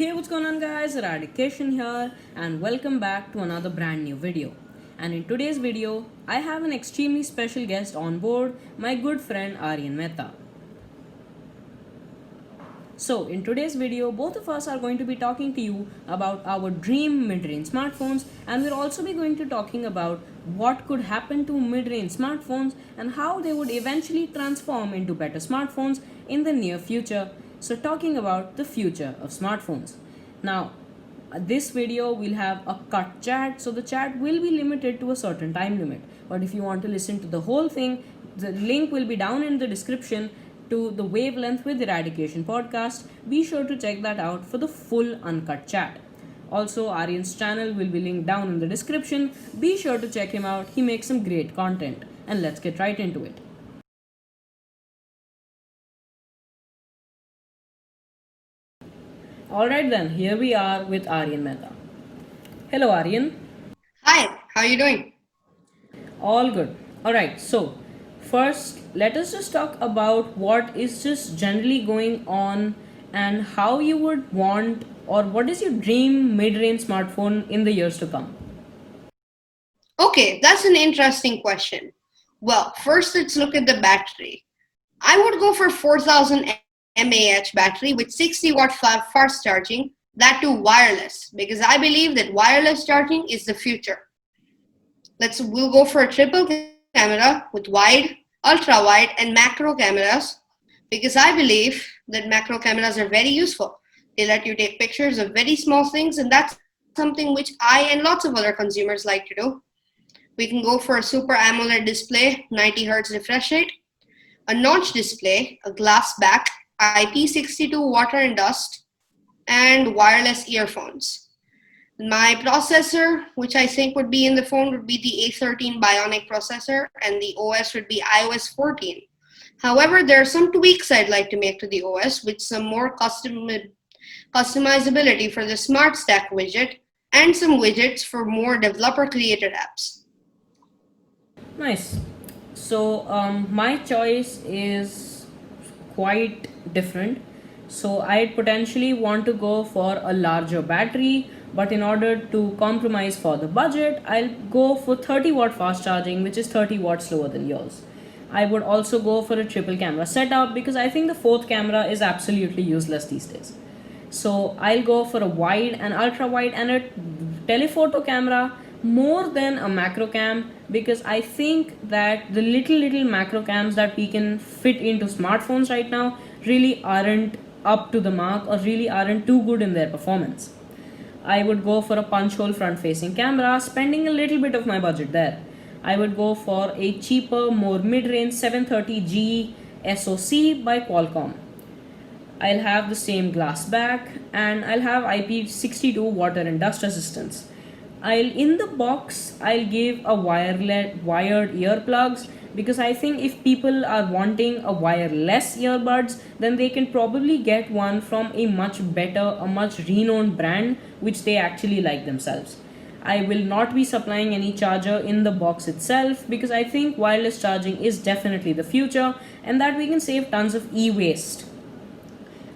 Hey, what's going on guys, Eradication here and welcome back to another brand new video. And in today's video, I have an extremely special guest on board, my good friend Aaryan Mehta. So in today's video, both of us are going to be talking to you about our dream mid-range smartphones, and we'll also be going to talking about what could happen to mid-range smartphones and how they would eventually transform into better smartphones in the near future. So talking about the future of smartphones. Now, this video will have a cut chat, so the chat will be limited to a certain time limit. But if you want to listen to the whole thing, the link will be down in the description to the Wavelength with Eradication podcast. Be sure to check that out for the full uncut chat. Also, Aaryan's channel will be linked down in the description. Be sure to check him out. He makes some great content. And let's get right into it. Alright then, here we are with Aaryan Mehta. Hello Aaryan. Hi, how are you doing? All good. Alright, so first let us just talk about what is just generally going on and how you would want or what is your dream mid-range smartphone in the years to come. Okay, that's an interesting question. Well, first let's look at the battery. I would go for 4000 mAh battery with 60 watt fast charging, that too wireless, because I believe that wireless charging is the future. We'll go for a triple camera with wide, ultra wide, and macro cameras, because I believe that macro cameras are very useful. They let you take pictures of very small things, and that's something which I and lots of other consumers like to do. We can go for a super AMOLED display, 90 Hz refresh rate, a notch display, a glass back, IP62 water and dust, and wireless earphones. My processor, which I think would be in the phone, would be the A13 Bionic processor, and the OS would be iOS 14. However, there are some tweaks I'd like to make to the OS with some more customizability for the Smart Stack widget and some widgets for more developer-created apps. Nice. So my choice is quite different. So I potentially want to go for a larger battery, but in order to compromise for the budget, I'll go for 30 watt fast charging, which is 30 watts slower than yours. I would also go for a triple camera setup because I think the fourth camera is absolutely useless these days. So I'll go for a wide and ultra wide and a telephoto camera more than a macro cam, because I think that the little macro cams that we can fit into smartphones right now really aren't up to the mark or really aren't too good in their performance. I would go for a punch hole front facing camera, spending a little bit of my budget there. I would go for a cheaper, more mid range 730G SoC by Qualcomm. I'll have the same glass back and I'll have IP62 water and dust resistance. In the box I'll give a wired earplugs, because I think if people are wanting a wireless earbuds, then they can probably get one from a much better, a much renowned brand which they actually like themselves. I will not be supplying any charger in the box itself because I think wireless charging is definitely the future and that we can save tons of e-waste.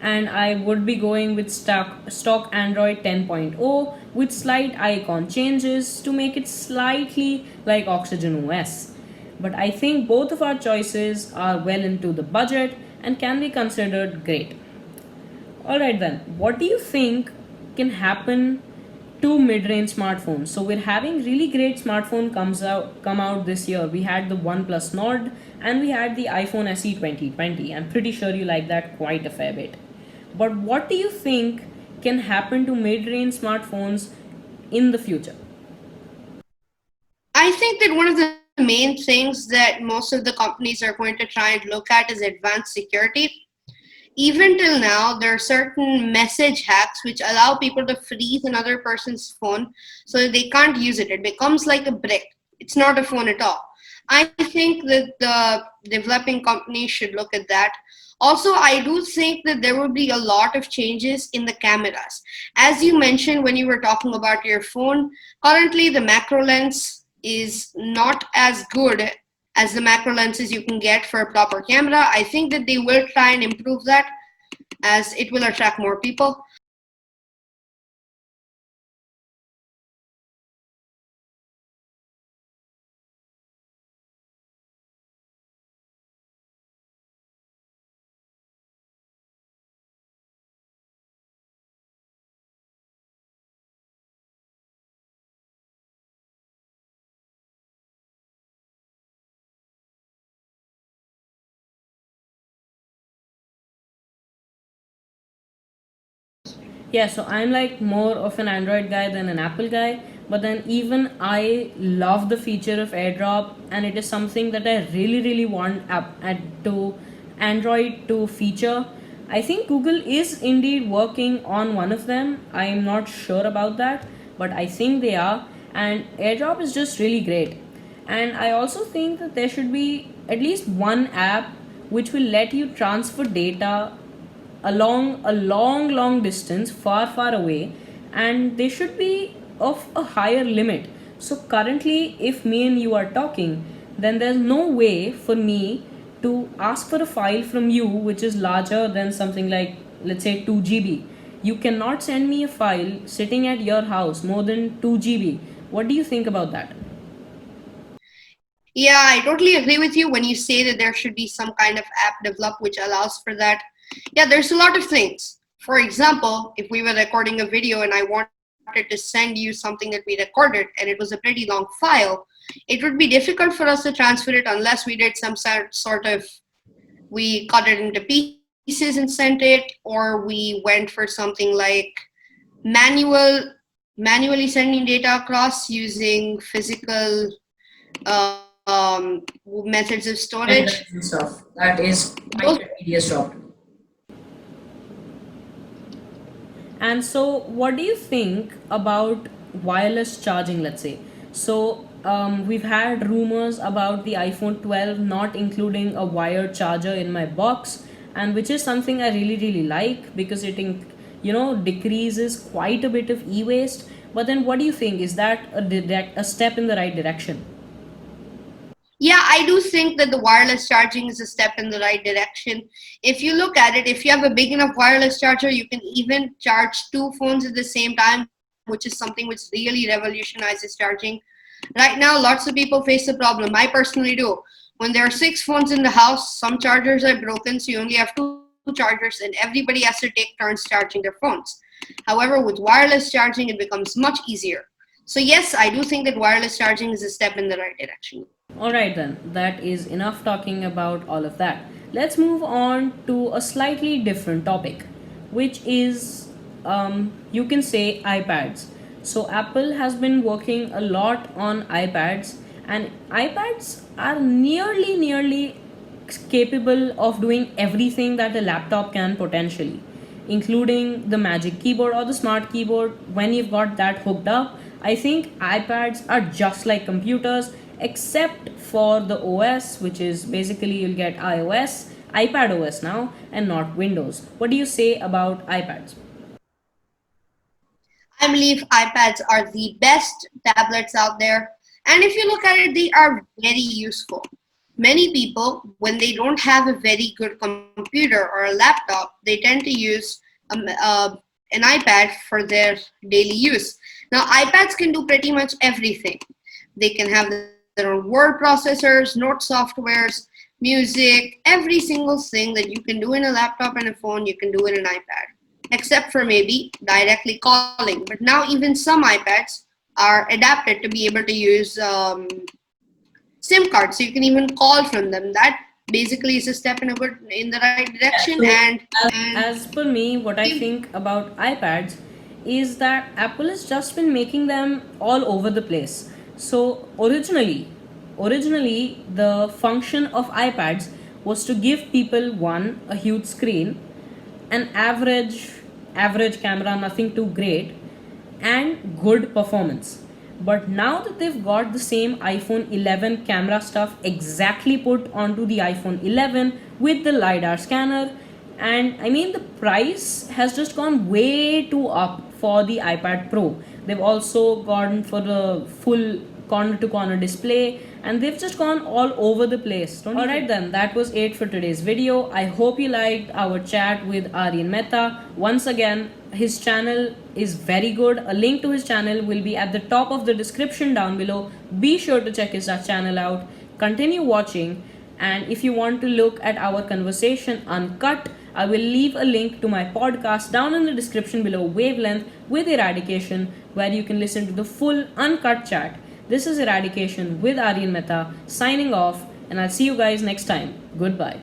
And I would be going with stock Android 10.0 with slight icon changes to make it slightly like Oxygen OS. But I think both of our choices are well into the budget and can be considered great. Alright then, what do you think can happen to mid-range smartphones? So we're having really great smartphone come out this year. We had the OnePlus Nord and we had the iPhone SE 2020. I'm pretty sure you like that quite a fair bit. But what do you think can happen to mid-range smartphones in the future? I think that one of the main things that most of the companies are going to try and look at is advanced security. Even till now, there are certain message hacks which allow people to freeze another person's phone so that they can't use it. It becomes like a brick. It's not a phone at all. I think that the developing companies should look at that. Also, I do think that there will be a lot of changes in the cameras. As you mentioned when you were talking about your phone, currently the macro lens is not as good as the macro lenses you can get for a proper camera. I think that they will try and improve that as it will attract more people. Yeah, so I'm like more of an Android guy than an Apple guy, but then even I love the feature of AirDrop, and it is something that I really, really want to Android to feature. I think Google is indeed working on one of them. I am not sure about that, but I think they are, and AirDrop is just really great. And I also think that there should be at least one app which will let you transfer data along a long, long distance, far, far away, and they should be of a higher limit. So, currently, if me and you are talking, then there's no way for me to ask for a file from you which is larger than something like, let's say, 2 GB. You cannot send me a file sitting at your house more than 2 GB. What do you think about that? Yeah, I totally agree with you when you say that there should be some kind of app developed which allows for that. Yeah, there's a lot of things. For example, if we were recording a video and I wanted to send you something that we recorded and it was a pretty long file, it would be difficult for us to transfer it unless we did some sort of, we cut it into pieces and sent it, or we went for something like manual manually sending data across using physical methods of And storage. stuff. That is quite Those, a tedious job. And so, what do you think about wireless charging, let's say? So, we've had rumors about the iPhone 12 not including a wired charger in my box, and which is something I really, really like because decreases quite a bit of e waste. But then, what do you think? Is that a step in the right direction? yeah, I do think that the wireless charging is a step in the right direction. If you look at it, if you have a big enough wireless charger, you can even charge two phones at the same time, which is something which really revolutionizes charging. Right now, lots of people face the problem. I personally do. When there are six phones in the house, some chargers are broken, so you only have two chargers, and everybody has to take turns charging their phones. However, with wireless charging, it becomes much easier. So, yes, I do think that wireless charging is a step in the right direction. Alright, then, that is enough talking about all of that. Let's move on to a slightly different topic, which is you can say iPads. So, Apple has been working a lot on iPads, and iPads are nearly capable of doing everything that a laptop can potentially, including the magic keyboard or the smart keyboard. When you've got that hooked up, I think iPads are just like computers, except for the OS, which is basically you'll get iOS, iPad OS now, and not Windows. What do you say about iPads? I believe iPads are the best tablets out there. And if you look at it, they are very useful. Many people, when they don't have a very good computer or a laptop, they tend to use an iPad for their daily use. Now, iPads can do pretty much everything. They can have their own word processors, note softwares, music, every single thing that you can do in a laptop and a phone, you can do in an iPad, except for maybe directly calling. But now even some iPads are adapted to be able to use SIM cards, so you can even call from them. That basically is a step in the right direction. So, And as per me, what I think about iPads is that Apple has just been making them all over the place. So, originally the function of iPads was to give people one a huge screen, an average camera, nothing too great, and good performance. But now that they've got the same iPhone 11 camera stuff exactly put onto the iPhone 11 with the LiDAR scanner, and I mean, the price has just gone way too up for the iPad Pro. They've also gone for the full corner to corner display, and they've just gone all over the place. Don't you Alright, then, that was it for today's video. I hope you liked our chat with Aaryan Mehta. Once again, his channel is very good. A link to his channel will be at the top of the description down below. Be sure to check his channel out. Continue watching, and if you want to look at our conversation uncut, I will leave a link to my podcast down in the description below, Wavelength with Eradication, where you can listen to the full uncut chat. This is Eradication with Aaryan Mehta signing off, and I'll see you guys next time. Goodbye.